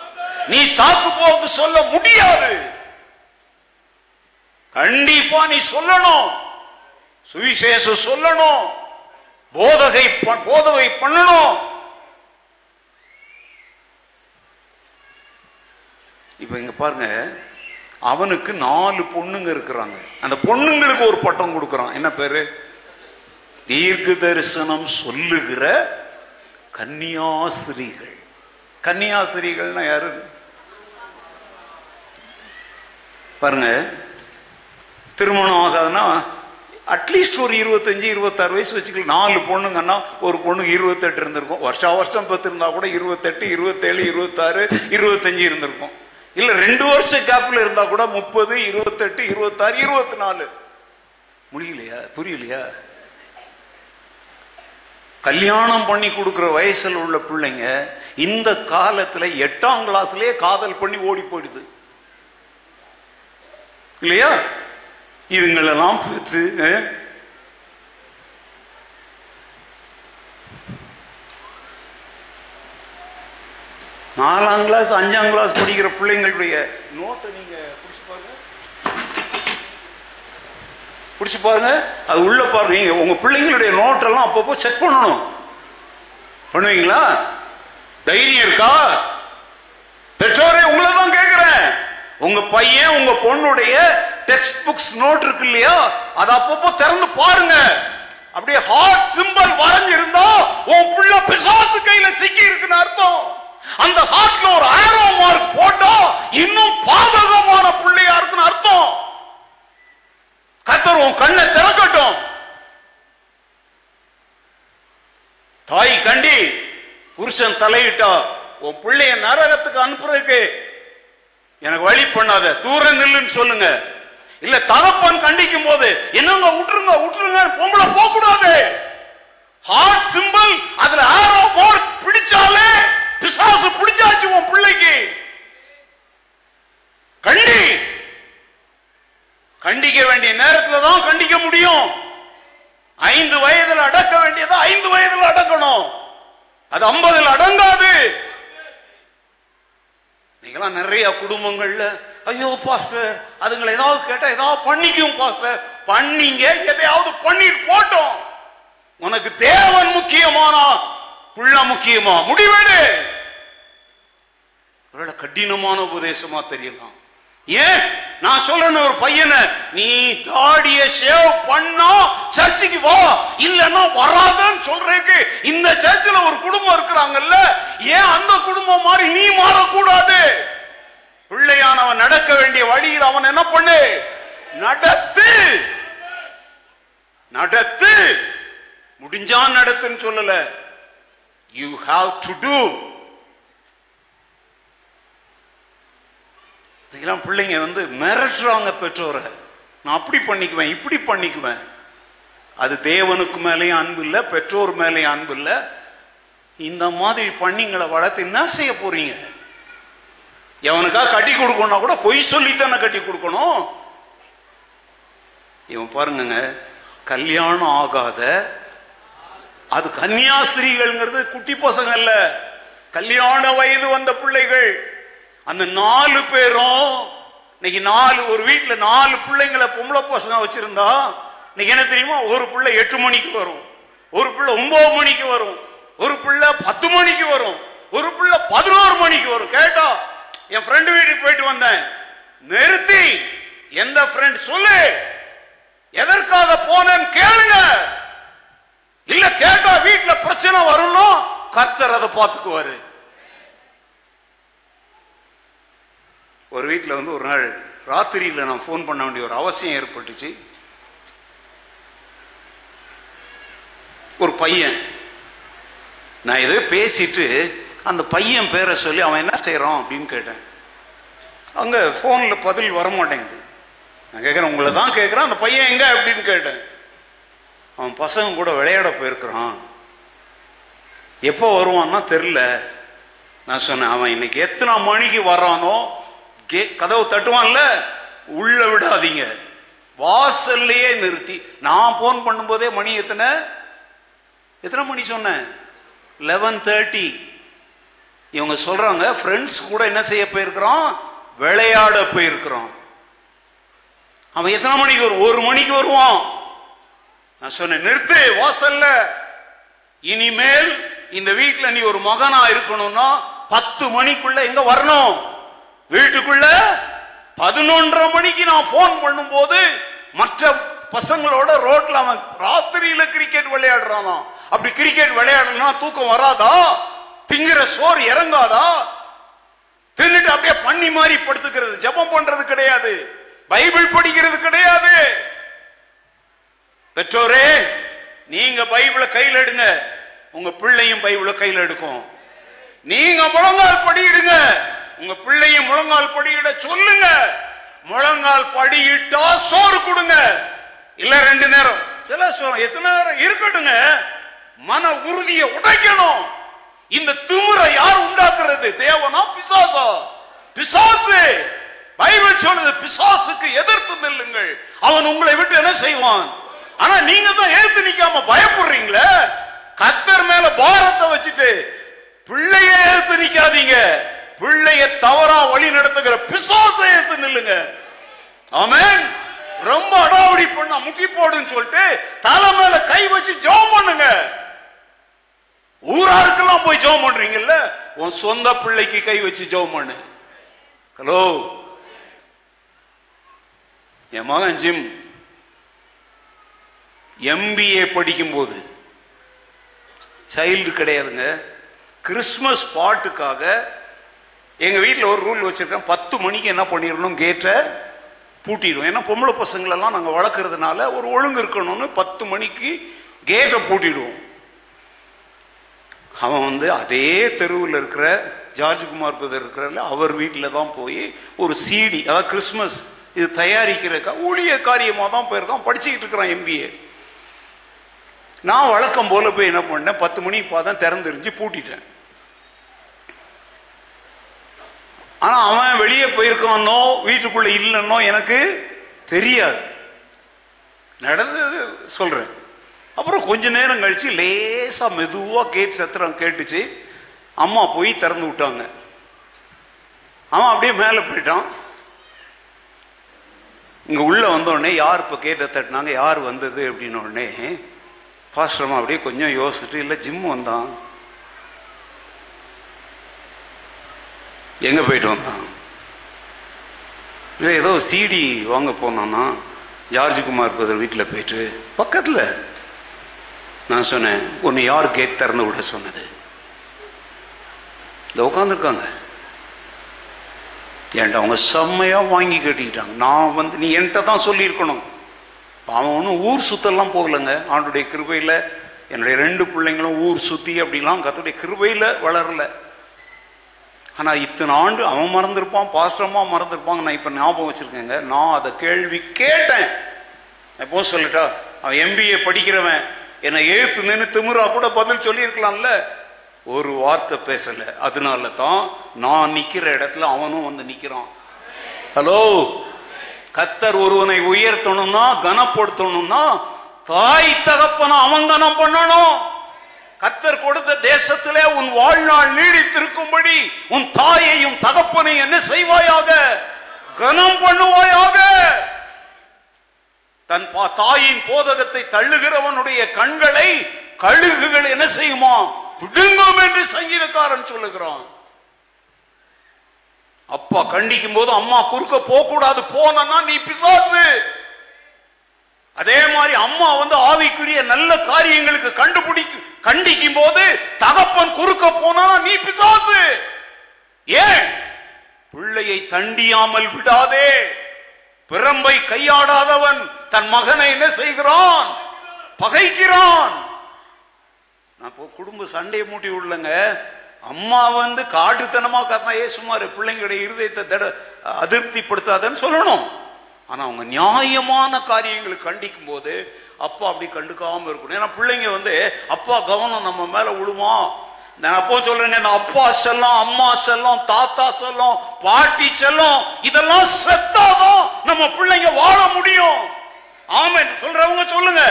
நீ சாக்கு போக்கு சொல்ல முடியாது, கண்டிப்பா நீ சொல்லணும், சுவிசேஷம் சொல்லணும், போதகை பண்ணணும். இப்ப இங்க பாருங்க, அவனுக்கு 4 பொண்ணுங்க இருக்கிறாங்க. அந்த பொண்ணுங்களுக்கு ஒரு பட்டம் கொடுக்கிறான். என்ன பேரு? தீர்க்க தரிசனம் சொல்லுகிற கன்னியாஸ்திரிகள். கன்னியாஸ்திரிகள்னா யாரு பாருங்க. திருமணம் ஆகாதுன்னா அட்லீஸ்ட் ஒரு 25-26 வயசு வச்சுக்கலாம். 4 பொண்ணுங்கன்னா ஒரு பொண்ணுக்கு 28 இருந்திருக்கும். வருஷம் பெற்றிருந்தா கூட 28, 27, 26, 25 இருந்திருக்கும். இல்ல 2 வருஷ கேப்ல இருந்தா கூட 30, 28, 26, 24. முடியலையா? புரியலையா? கல்யாணம் பண்ணி கொடுக்கிற வயசுல உள்ள பிள்ளைங்க இந்த காலத்துல 8ஆம் கிளாஸ்லயே காதல் பண்ணி ஓடி போயிடுது இல்லையா? இதுங்களெல்லாம் பார்த்து 4ஆம் கிளாஸ் 5ஆம் கிளாஸ் படிக்கிற பிள்ளைங்களுடைய நோட்டை நீங்க பிடிச்சு பாருங்க. அது உள்ள பாருங்க. நீங்க உங்க பிள்ளைங்களுடைய நோட்டெல்லாம் அப்பப்போ செக் பண்ணணும். பண்ணுவீங்களா? தைரியம் இருக்கா? பெற்றோரே உங்களை தான் கேட்கிறேன். உங்க பையன் உங்க பொண்ணுடைய டெக்ஸ்ட் புக்ஸ் நோட் இருக்கு இல்லையா, அதை அப்பப்போ திறந்து பாருங்க. அப்படியே ஹார்ட் சிம்பல் வரைஞ்சு இருந்தா உன் புள்ள பிசாசு கையில சிக்கி இருக்குன்னு அர்த்தம். அந்த ஹார்ட்ல ஒரு ஆரோ மார்க் போட்டா இன்னும் பாதகமான பிள்ளையா இருக்குன்னு அர்த்தம். கர்த்தர் உன் கண்ணை திறக்கட்டும். தாய் கண்டி புருஷன் தலையிட்டா உன் பிள்ளைய நரகத்துக்கு அனுப்புறதுக்கு எனக்கு வழி பண்ணாத, தூரம் நில்லுன்னு சொல்லுங்க. இல்ல தகப்பன் கண்டிக்கும் போது என்னங்க விட்டுருங்க விட்டுருங்க பொம்பளை போக கூடாது. ஹார்ட் சிம்பல் அதுல ஆரோ மார்க் பிடிச்சாலே பிசாசு பிடிச்சாச்சு உன் பிள்ளைக்கு. கண்டி கண்டிக்க வேண்டிய நேரத்தில் தான் கண்டிக்க முடியும். 5 வயதில் அடக்க வேண்டியதை 5 வயதில் அடக்கணும். அது 50 அடங்காது. நீங்களாம் நிறைய குடும்பங்கள்ல ஐயோ பாஸ்டர் அதுங்களை ஏதாவது கேட்டா ஏதாவது பண்ணிக்கும் பாஸ்டர். பண்ணீங்க, எதையாவது பண்ணிட்டு போட்டோம். உனக்கு தேவன் முக்கியமானா புள்ள முக்கியமா? முடிவெடு. ஒருவேளை கடினமான உபதேசமா தெரியலாம். ஏன் நான் சொல்றேன், ஒரு பையனை நீ தாடிய ஷேவ் பண்ணா சர்ச்சுக்கு வா, இல்லன்னா வராதன்னு சொல்றதுக்கு இந்த சர்ச்சில் ஒரு குடும்பம் இருக்கிறாங்கல்ல, ஏன் அந்த குடும்பம் மாதிரி நீ மாறக்கூடாது? பிள்ளையானவன் நடக்க வேண்டிய வழியில் அவன் என்ன பண்ணு? நடத்து. நடத்து. முடிஞ்சா நடத்துன்னு சொல்லல, you have to do. இதெல்லாம் பிள்ளைங்க மிரட்டுறாங்க பெற்றோரை. நான் அப்படி பண்ணிக்குவேன் இப்படி பண்ணிக்குவேன். அது தேவனுக்கு மேலேயும் அன்பு இல்லை, பெற்றோர் மேலேயும் அன்பு இல்லை. இந்த மாதிரி பண்ணிங்களை வளர்த்து என்ன செய்ய போறீங்க? எவனுக்கா கட்டி கொடுக்கணும்னா கூட பொய் சொல்லித்தானே கட்டி கொடுக்கணும். இவன் பாருங்க, கல்யாணம் ஆகாத, அது கன்னியாஸ்திரிகள்ங்கிறது குட்டி பசங்க இல்ல, கல்யாண வயது வந்த பிள்ளைகள். அந்த 4 பேரும் இன்னைக்கு ஒரு வீட்டுல 4 பிள்ளைங்களை பொம்பளை பசங்க வச்சிருந்தா இன்னைக்கு என்ன தெரியுமா? ஒரு பிள்ளை 8 மணிக்கு வரும், ஒரு பிள்ளை 9 மணிக்கு வரும், ஒரு பிள்ளை 10 மணிக்கு வரும், ஒரு பிள்ளை 11 மணிக்கு வரும். கேட்டா என் ஃப்ரெண்டு வீட்டுக்கு போயிட்டு வந்தேன். நிறுத்தி எந்த ஃப்ரெண்ட் சொல்லு, எதற்காக போனேன்னு கேளுங்க. இல்ல கேட்டா வீட்டுல பிரச்சனை வரணும், கர்த்தர் அதை பார்த்துக்குவாரு. ஒரு வீட்டில் ஒரு நாள் ராத்திரியில் நான் ஃபோன் பண்ண வேண்டிய ஒரு அவசியம் ஏற்பட்டுச்சு. ஒரு பையன், நான் எதோ பேசிட்டு அந்த பையன் பேரை சொல்லி அவன் என்ன செய்யறான் அப்படின்னு கேட்டேன். அங்க போன்ல பதில் வர மாட்டேங்குது. நான் கேட்கிறேன், உங்களை தான் கேட்கிறேன், அந்த பையன் எங்க அப்படின்னு கேட்டேன். அவன் பசங்க கூட விளையாட போயிருக்கிறான், எப்போ வருவான்னா தெரியல. நான் சொன்னேன், அவன் இன்னைக்கு எத்தனை மணிக்கு வரானோ கதவு தட்டுவான்ல, உள்ள விடாதீங்க, வாசல்லையே நிறுத்தி. நான் போன் பண்ணும்போதே மணி எத்தனை மணி சொன்னேன்? 11:30. இவங்க சொல்றாங்க ஃப்ரெண்ட்ஸ் கூட என்ன செய்ய போயிருக்கிறான்? விளையாட போயிருக்கிறான். அவன் எத்தனை மணிக்கு வரும்? 1 மணிக்கு வருவான். நான் சொன்னேன், நிறுத்து வாசல்ல. இனிமேல் இந்த வீட்டில் நீ ஒரு மகனா இருக்கணும்னா 10 மணிக்குள்ள எங்க வரணும்? வீட்டுக்குள்ள. 11:30 மணிக்கு நான் போன் பண்ணும் போது மற்ற பசங்களோட ரோட்ல அவன் ராத்திரியில கிரிக்கெட் விளையாடுறானா. அப்படி கிரிக்கெட் விளையாடுனா தூக்கம் வராதா? திங்கிற சோறு இறங்காதா? தின்னுட்டு அப்படியே பண்ணி மாதிரி படுத்துக்கிறது, ஜெபம் பண்றது கிடையாது, பைபிள் படிக்கிறது கிடையாது. பெற்றோரே, நீங்க பைபிளை கையில் எடுங்க, உங்க பிள்ளையும் பைபிளை கையில் எடுக்கும். நீங்க முழங்கால் படியிடுங்க, உங்க பிள்ளையும் முழங்கால் படியிட சொல்லுங்க. முழங்கால் படியிட்டா சோறு கொடுங்க, இல்ல 2 நேரம், சில எத்தனை நேரம் இருக்கட்டுங்க. மன உறுதியை உடைக்கணும். இந்த திமிரை யார் உண்டாக்குறது? தேவனா பிசாசா? பிசாசு. பைபிள் சொல்லுது, பிசாசுக்கு எதிர்த்து நில்லுங்கள், அவன் உங்களை விட்டு என்ன செய்வான். ஆனா நீங்க தான் ஏத்து நிக்காம பயப்படுறீங்களே. கர்த்தர் மேல பாரத்தை வச்சுட்டு பிள்ளைய ஏத்து நிக்காதீங்க. பிள்ளைய தவறா வழி நடத்துகிற பிசாசை ஏத்து நில்லுங்க. ஆமென். ரொம்ப அடாவடி பண்ணா முட்டி போடுன்னு சொல்லிட்டு தலை மேல கை வச்சு ஜெபம் பண்ணுங்க. ஊராருக்கெல்லாம் போய் ஜெபம் பண்றீங்கல்ல, உன் சொந்த பிள்ளைக்கு கை வச்சு ஜெபம் பண்ணு. ஹலோ, என் மகன் ஜிம் MBA படிக்கும் போது, சைல்டு கிடையாதுங்க, கிறிஸ்துமஸ் பாட்டுக்காக எங்க வீட்டில் ஒரு ரூல் வச்சிருக்கேன். 10 மணிக்கு என்ன பண்ணிடணும், கேட்டை பூட்டிடுவோம். ஏன்னா பொம்பளை பசங்களெல்லாம் நாங்கள் வளர்க்கறதுனால ஒரு ஒழுங்கு இருக்கணும்னு 10 மணிக்கு கேட்டை பூட்டிடுவோம். அவன் அதே தெருவில் இருக்கிற ஜார்ஜ்குமார் பிரதர் இருக்கிறாரு, அவர் வீட்டில் தான் போய் ஒரு CD, அதாவது கிறிஸ்துமஸ் இது தயாரிக்கிறக்கா ஊழிய காரியமாக தான் போயிருக்கான், படிச்சுக்கிட்டு இருக்கிறான் MBA. நான் வழக்கம் போல போய் என்ன பண்ணேன், 10 மணிக்கு பார்த்தா திறந்துருந்துச்சு, பூட்டிட்டேன். ஆனா அவன் வெளியே போயிருக்கானோ வீட்டுக்குள்ள இல்லைன்னோ எனக்கு தெரியாது. நடந்தது சொல்றேன். அப்புறம் கொஞ்ச நேரம் கழிச்சு லேசா மெதுவா கேட் சத்திரம் கேட்டுச்சு. அம்மா போய் திறந்து விட்டாங்க. அவன் அப்படியே மேலே போயிட்டான். இங்க உள்ள வந்தோடனே யார் இப்ப கேட்ட தட்டினாங்க, யார் வந்தது அப்படின்னு உடனே பாஸ்டர்மா அப்படியே கொஞ்சம் யோசிச்சுட்டு, இல்லை ஜிம் வந்தான். எங்க போயிட்டு வந்தான்? இல்லை ஏதோ CD வாங்க போனான்னா ஜார்ஜ்குமார் பிரதர் வீட்டில் போயிட்டு பக்கத்தில். நான் சொன்னேன், ஒன்று யார் கேட் திறந்து விட சொன்னது? இந்த உட்காந்துருக்காங்க. என்கிட்ட அவங்க செம்மையா வாங்கி கட்டிக்கிட்டாங்க. நான் நீ என்கிட்ட தான் சொல்லியிருக்கணும். அவன் ஒன்றும் ஊர் சுத்தெல்லாம் போகலைங்க. அவனுடைய கிருபையில் என்னுடைய 2 பிள்ளைங்களும் ஊர் சுற்றி அப்படிலாம் கர்த்தருடைய கிருபையில் வளரல. ஆனால் இத்தனை ஆண்டு அவன் மறந்துருப்பான், பாஸ்டரமா மறந்துருப்பாங்க. நான் இப்போ ஞாபகம் வச்சுருக்கேங்க. நான் அதை கேள்வி கேட்டேன். எப்போ சொல்லிட்டா, அவன் MBA படிக்கிறவன், என்னை எழுத்து நின்று திமிரா கூட பதில் சொல்லியிருக்கலாம்ல. ஒரு வார்த்தை பேசலை. அதனால தான் நான் நிற்கிற இடத்துல அவனும் நிற்கிறான். ஹலோ, கர்த்தர் ஒருவனை உயர்த்தணும்னா கனப்படுத்தணும்னா தாய் தகப்பன அவன் கனம் பண்ணணும். கர்த்தர் கொடுத்த தேசத்திலே உன் வாழ்நாள் நீடித்திருக்கும்படி உன் தாயையும் தகப்பனையும் என்ன செய்வாயாக? கனம் பண்ணுவாயாக. தன் தாயின் போதகத்தை தள்ளுகிறவனுடைய கண்களை கழுகுகள் என்ன செய்யுமா? விடுங்கும் என்று சங்கீதக்காரன் சொல்லுகிறான். அப்பா கண்டிக்கும் போது அம்மா குறுக்க போக கூடாது, போனா நீ பிசாசு. அதே மாதிரி அம்மா ஆவிக்குரிய நல்ல காரியங்களுக்கு கண்டிக்கும் போது தகப்பன் குறுக்க போனா நீ பிசாசு. ஏன்? பிள்ளையை தண்டியாமல் விடாதே. பிரம்பை கையாடாதவன் தன் மகனை என்ன செய்கிறான்? பகைக்கிறான். நான் குடும்ப சண்டையை மூட்டி விடலங்க. அம்மா காடுத்தனமா கத்தனா ஏசுமாறு பிள்ளைங்களுடைய இருதயத்தை அதிருப்திப்படுத்தாதன்னு சொல்லணும். ஆனா அவங்க நியாயமான காரியங்களுக்கு கண்டிக்கும் போது அப்பா அப்படி கண்டுக்காம இருக்கணும். ஏன்னா பிள்ளைங்க அப்பா கவனம் நம்ம மேல விழுமா? நான் அப்போ சொல்றேங்க, இந்த அப்பா செல்லம், அம்மா செல்லம், தாத்தா செல்லம், பாட்டி செல்லம், இதெல்லாம் செத்தாதான் நம்ம பிள்ளைங்க வாழ முடியும். ஆமென் சொல்றவங்க சொல்லுங்க.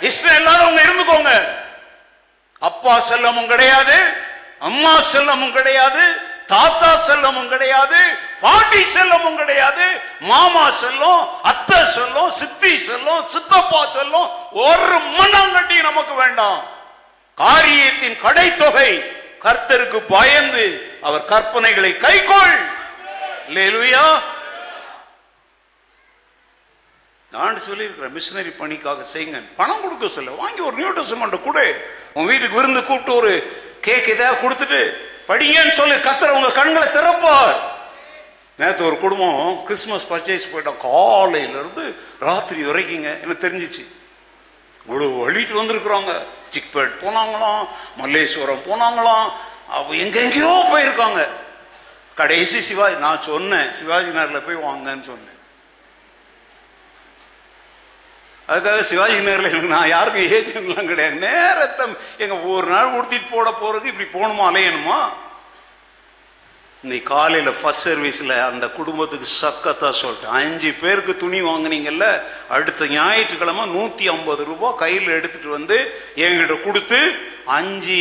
இஷ்டம் இல்லாதவங்க இருந்துக்கோங்க. அப்பா செல்லமும் கிடையாது, அம்மா செல்லமும் கிடையாது, தாத்தா செல்லமும் கிடையாது, பாட்டி செல்லமும் கிடையாது, மாமா செல்லம், அத்தை செல்லம், சித்தி செல்லம், சித்தப்பா செல்லம் ஒரு மண்ணாங்கட்டி நமக்கு வேண்டாம். காரியத்தின் கடைத்தொகை கர்த்தருக்கு பயந்து அவர் கற்பனைகளை கைக்கொள். அல்லேலூயா. நான் சொல்லியிருக்கிறேன், மிஷனரி பணிக்காக செய்யுங்க. பணம் கொடுக்க சொல்ல, வாங்கி ஒரு நியூ டெஸ்டமென்ட் கொடு. உன் வீட்டுக்கு விருந்து கூப்பிட்டு ஒரு கேக் ஏதாவது கொடுத்துட்டு படிங்கன்னு சொல்லி கர்த்தர் உங்க கண்களை திறப்பார். நேற்று ஒரு குடும்பம் கிறிஸ்துமஸ் பர்ச்சேஸ் போயிட்டோம். காலையில இருந்து ராத்திரி வரைக்குங்க எனக்கு தெரிஞ்சிச்சு. இவ்வளவு வழிட்டு வந்திருக்கிறாங்க. சிக்பேட் போனாங்களாம், மல்லேஸ்வரம் போனாங்களாம், எங்கெங்கயோ போயிருக்காங்க. கடைசி சிவாஜி, நான் சொன்னேன் சிவாஜி நகர்ல போய் வாங்கன்னு சொன்னேன். அதுக்காக சிவாஜி நகர்ல எனக்கு நான் யாருக்கும் ஏஜென்ட்லாம் கிடையாது. நேரத்தை எங்க ஒரு நாள் உடுத்திட்டு போறதுக்கு இப்படி போகணுமா, அலையணுமா? இன்னைக்கு காலையில ஃபர்ஸ்ட் சர்வீஸ்ல அந்த குடும்பத்துக்கு சக்கத்தா சொல்லிட்டேன், 5 பேருக்கு துணி வாங்கினீங்கல்ல, அடுத்த ஞாயிற்றுக்கிழமை 150 ரூபாய் கையில் எடுத்துட்டு வந்து என்கிட்ட கொடுத்து 5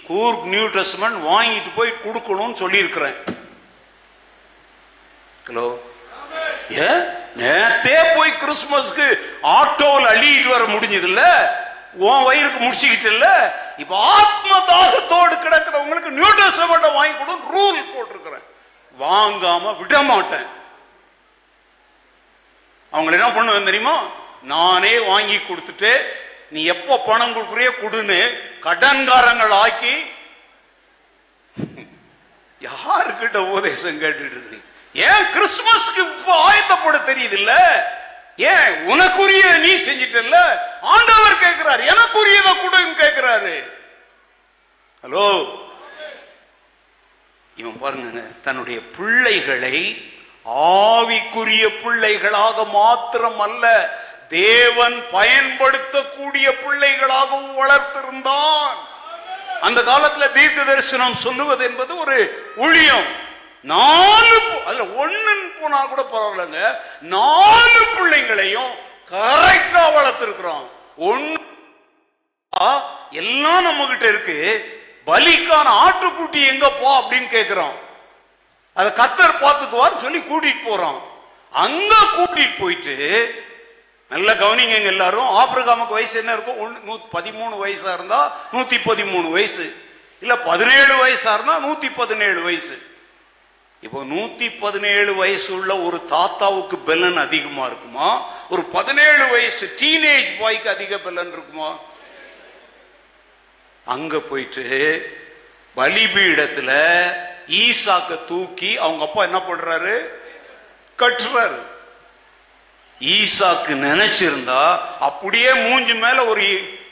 கூர்க் நியூ டெஸ்டமென்ட் வாங்கிட்டு போய் கொடுக்கணும்னு சொல்லியிருக்கிறேன். ஹலோ, நேத்தே போய் கிறிஸ்துமஸ்க்கு ஆட்டோவில் அள்ளிட்டு வர முடிஞ்சது இல்ல, உன் வயிறுக்கு முடிச்சுக்கிட்டு இல்ல. இப்ப ஆத்ம தாகத்தோடு கிடக்கிறவங்களுக்கு நியூ டெஸ்டமென்ட் வாங்கி கொடு ரூல் போட்டிருக்கிறேன். வாங்காம விட மாட்டேன். அவங்க என்ன பண்ணுவேன் தெரியுமா? நானே வாங்கி கொடுத்துட்டு நீ எப்ப பணம் கொடுக்குறியோ கொடுன்னு கடன்காரங்கள் ஆக்கி யாருக்கிட்ட உபதேசம் கேட்டுட்டு இருக்கு? ஏன் கிறிஸ்துமஸ்க்கு ஆயத்தப்பட தெரியுது இல்ல? ஏன் உனக்குரிய நீ செஞ்சிட்டல்ல? ஆண்டவர் கேட்கிறார், எனக்குரியதை கொடுன்னு கேட்கிறாரு. ஹலோ, இவன் பாருங்க, தன்னுடைய பிள்ளைகளை ஆவிக்குரிய பிள்ளைகளாக மாத்திரம் அல்ல, தேவன் பயன்படுத்தக்கூடிய பிள்ளைகளாகவும் வளர்த்திருந்தான். அந்த காலத்துல தீர்க்க தரிசனம் சொல்லுவது என்பது ஒரு ஊழியம். 4 அதுல 1 போனா கூட பரவாயில்லைங்க, 4 பிள்ளைங்களையும் கரெக்டா வளர்த்திருக்கிறோம். எல்லாம் நம்ம கிட்ட இருக்கு. பலிக்கான ஆட்டுக்குட்டி எங்க போ அப்படின்னு கேட்கிறோம். அத கர்த்தர் பார்த்துக்குவார் சொல்லி கூட்டிட்டு போறோம். அங்க கூட்டிட்டு போயிட்டு நல்ல கவனிங்க எல்லாரும். ஆபிரகாமுக்கு வயசு என்ன இருக்கும்? 13 வயசா இருந்தா 113 வயசு, இல்ல 17 வயசா இருந்தா 117 வயசு. இப்போ 117 வயசு உள்ள ஒரு தாத்தாவுக்கு பெலன் அதிகமா இருக்குமா? ஒரு 17 வயசு டீனேஜ் பாய்க்கு அதிக பெலன் இருக்குமா? அங்க போயிட்டு பலிபீடத்துல ஈசாக்க தூக்கி அவங்க அப்பா என்ன பண்றாரு? கட்டுறாரு. ஈசாக்கு நினைச்சிருந்தா அப்படியே மூஞ்சி மேல ஒரு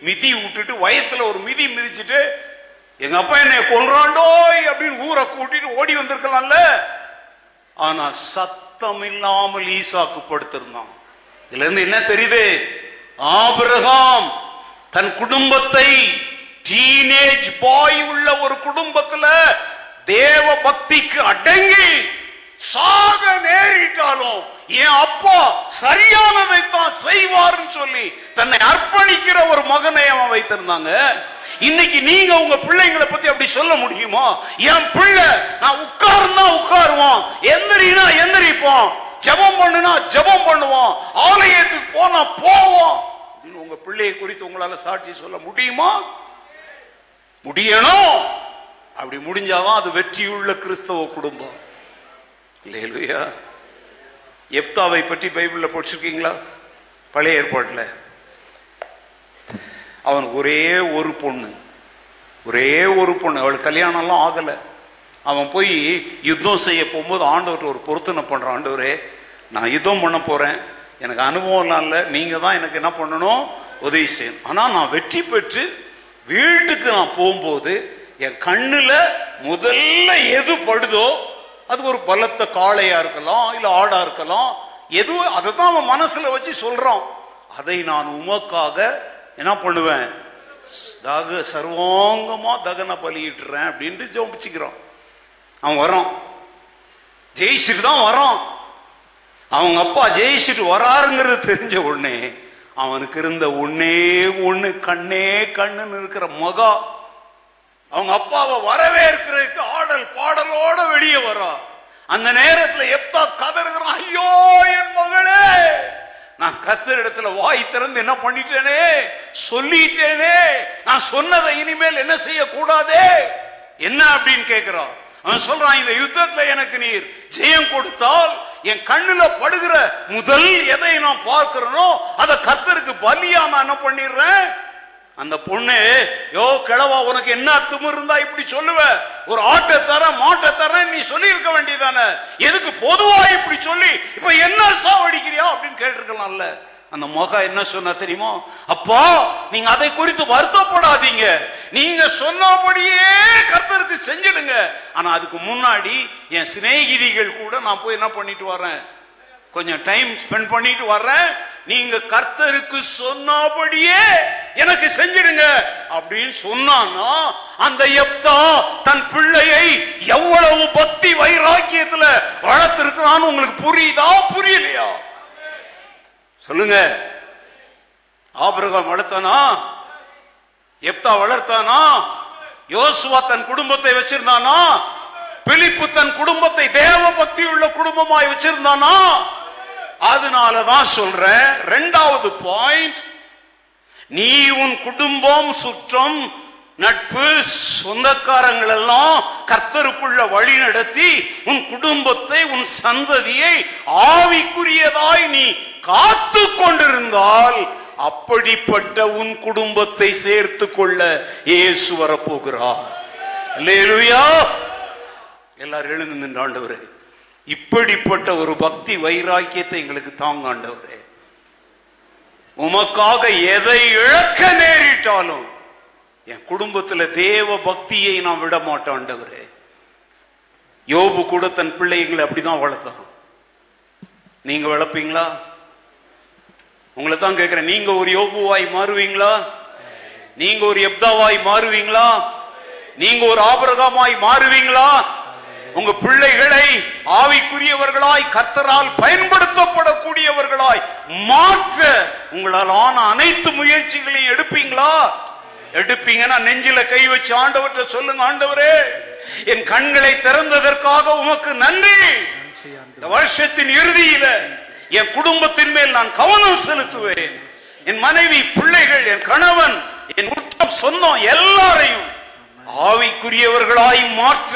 மிதி விட்டுட்டு வயத்துல ஒரு மிதி மிதிச்சுட்டு எங்க அப்பா என்னை கொல்றாண்டோய் அப்படின்னு ஊரை கூட்டிட்டு ஓடி வந்திருக்கலாம்ல. ஆனா சத்தம் இல்லாமல் ஈசாக்கு படுத்திருந்தான். இதுல இருந்து என்ன தெரியுது? ஆபிரகாம் தன் குடும்பத்தை, டீனேஜ் பாய் உள்ள ஒரு குடும்பத்துல தேவ பக்திக்கு அடங்கி சாக நேரிட்டாலும் என் அப்பா சரியானதை தான் செய்வார்னு சொல்லி தன்னை அர்ப்பணிக்கிற ஒரு மகனை அவன் வைத்திருந்தாங்க. இன்னைக்கு நீங்க உங்க பிள்ளைங்களை பத்தி அப்படி சொல்ல முடியுமா? என் பிள்ளை நான் உட்காருன்னா உட்காருவான், எந்திரினா எந்திரிப்பான், ஜெபம் பண்ணுனா ஜெபம் பண்ணுவான், ஆலயத்துக்கு போனா போவான் அப்படின்னு உங்க பிள்ளையை குறித்து உங்களால சாட்சி சொல்ல முடியுமா? முடியணும். அப்படி முடிஞ்சாதான் அது வெற்றியுள்ள கிறிஸ்தவ குடும்பம். இல்லையா? எப்தாவை பற்றி பைபிள்ல படிச்சிருக்கீங்களா? பழைய ஏற்பாட்டுல அவனுக்கு ஒரே ஒரு பொண்ணு, அவளுக்கு கல்யாணம்லாம் ஆகல. அவன் போய் யுத்தம் செய்ய போகும்போது ஆண்டவர்கிட்ட ஒரு பொருத்தனை பண்றான். ஆண்டவரே, நான் யுத்தம் பண்ண போறேன், எனக்கு அனுபவம்லாம் இல்லை, நீங்க தான் எனக்கு என்ன பண்ணணும், உதவி செய்யணும். ஆனா நான் வெற்றி பெற்று வீட்டுக்கு நான் போகும்போது என் கண்ணுல முதல்ல எது படுதோ அது ஒரு பலத்த காளையா இருக்கலாம், இல்ல ஆடா இருக்கலாம், எதுவும் அதை தான் அவன் மனசுல வச்சு சொல்றான். அதை நான் உமக்காக என்ன பண்ணுவேன், சர்வாங்கமா தகன பலியிட்டுறேன் அப்படின்ட்டு ஜெபிச்சுக்கிறான். அவன் வரான், ஜெயிச்சுட்டு தான் வரான். அவங்க அப்பா ஜெயிச்சுட்டு வராருங்கிறது தெரிஞ்ச உடனே அவனுக்கு இருந்த ஒண்ணு கண்ணே கண்ணுன்னு இருக்கிற மகா அவங்க அப்பாவை வரவேற்கிறதுக்கு ஆடல் பாடலோட வெளியே வரா. அந்த நேரத்துல எப்தா கதறுகிறான், ஐயோ என் மகளே, நான் கர்த்தர் இடத்துல வாய் திறந்து என்ன பண்ணிட்டேனே, சொல்லிட்டேனே, நான் சொன்னதை இனிமேல் என்ன செய்ய கூடாதே, என்ன அப்படின்னு கேட்கிறான். அவன் சொல்றான், இந்த யுத்தத்துல எனக்கு நீர் ஜெயம் கொடுத்தால் என் கண்ணுல படுகிற முதல் எதை நான் பார்க்கிறனோ அதை கர்த்தருக்கு பலியா நான் என்ன பண்ணிடுறேன். அந்த பொண்ணு, யோ கிழவா, உனக்கு என்ன திமிரு இருந்தா இப்படி சொல்லுவ, ஒரு ஆட்டை தர மாட்டை தர நீ சொல்லி இருக்க வேண்டியதானே, எதுக்கு பொதுவா இப்படி சொல்லி இப்ப என்ன சாவடிக்கிறியா அப்படின்னு கேட்டிருக்கலாம்ல. அந்த முகம் என்ன சொன்னா தெரியுமா? அப்பா, நீங்க அதை குறித்து வருத்தப்படாதீங்க, நீங்க சொன்னபடியே கர்த்தருக்கு செஞ்சிடுங்க. ஆனா அதுக்கு முன்னாடி என் சிநேகிதிகள் கூட நான் போய் என்ன பண்ணிட்டு வரேன், கொஞ்சம் டைம் ஸ்பெண்ட் பண்ணிட்டு வர்றேன், நீங்க கர்த்தருக்கு சொன்னபடியே எனக்கு செஞ்சிடுங்க அப்படின்னு சொன்னான்னா, அந்த யெப்தா தன் பிள்ளையை எவ்வளவு பக்தி வைராக்கியத்துல வளர்த்திருக்கிறான்னு உங்களுக்கு புரியுதா புரியலையா? சொல்லுங்க. ஆபிரகாம் வளர்த்தானா? யெப்தா வளர்த்தானா? யோசுவா தன் குடும்பத்தை வச்சிருந்தானா? பிலிப்பு தன் குடும்பத்தை தேவ பக்தி உள்ள குடும்பமாய் வச்சிருந்தானா? அதனாலதான் சொல்றேன், இரண்டாவது பாயிண்ட், நீ உன் குடும்பம், சுற்றம், நட்பு, சொந்தக்காரங்கள் எல்லாம் கர்த்தருக்குள்ள வழி நடத்தி உன் குடும்பத்தை, உன் சந்ததியை ஆவிக்குரியதாய் நீ காத்து கொண்டிருந்தால், அப்படிப்பட்ட உன் குடும்பத்தை சேர்த்து கொள்ள இயேசு வரப்போகிறார். அல்லேலூயா. எல்லாரும் எழுந்து நின்று, ஆண்டவரே, இப்படிப்பட்ட ஒரு பக்தி வைராக்கியத்தை எங்களுக்கு தாங்க ஆண்டவரே. உமக்காக எதை இழக்க நேரிட்டாலும் என் குடும்பத்தில் தேவ பக்தியை நான் விட மாட்டேன் ஆண்டவரே. யோபு கூட தன் பிள்ளைகளை அப்படிதான் வளர்த்தான். நீங்க வளர்ப்பீங்களா? உங்களை தான் கேட்கிறேன், நீங்க ஒரு யோபுவாய் மாறுவீங்களா? நீங்க ஒரு யெப்தாவாய் மாறுவீங்களா? நீங்க ஒரு ஆபிரகாமாய் மாறுவீங்களா? உங்க பிள்ளைகளை ஆவிக்குரியவர்களாய், கர்த்தரால் பயன்படுத்தப்படக்கூடியவர்களாய் மாற்ற உங்களால் ஆன அனைத்து முயற்சிகளையும் எடுப்பீங்களா? எடுப்பீங்கன்னா நெஞ்சில கை வச்சு ஆண்டவர்கிட்ட சொல்லுங்க, ஆண்டவரே, என் கண்களை திறந்ததற்காக உமக்கு நன்றி. இந்த வருஷத்தின் இறுதியில என் குடும்பத்தின் மேல் நான் கவனம் செலுத்துவேன். என் மனைவி, பிள்ளைகள், என் கணவன், என் உற்றம், சொந்தம் எல்லாரையும் ஆவிக்குரியவர்களாய் மாற்ற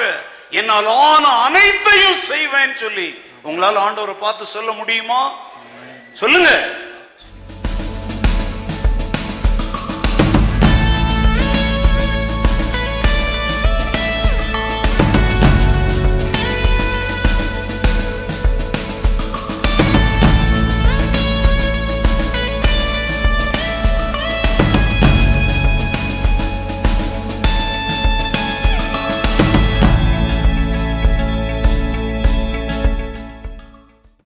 என்னால் ஆன அனைத்தையும் செய்வேன் சொல்லி உங்களால் ஆண்டவரை பார்த்து சொல்ல முடியுமா? சொல்லுங்க.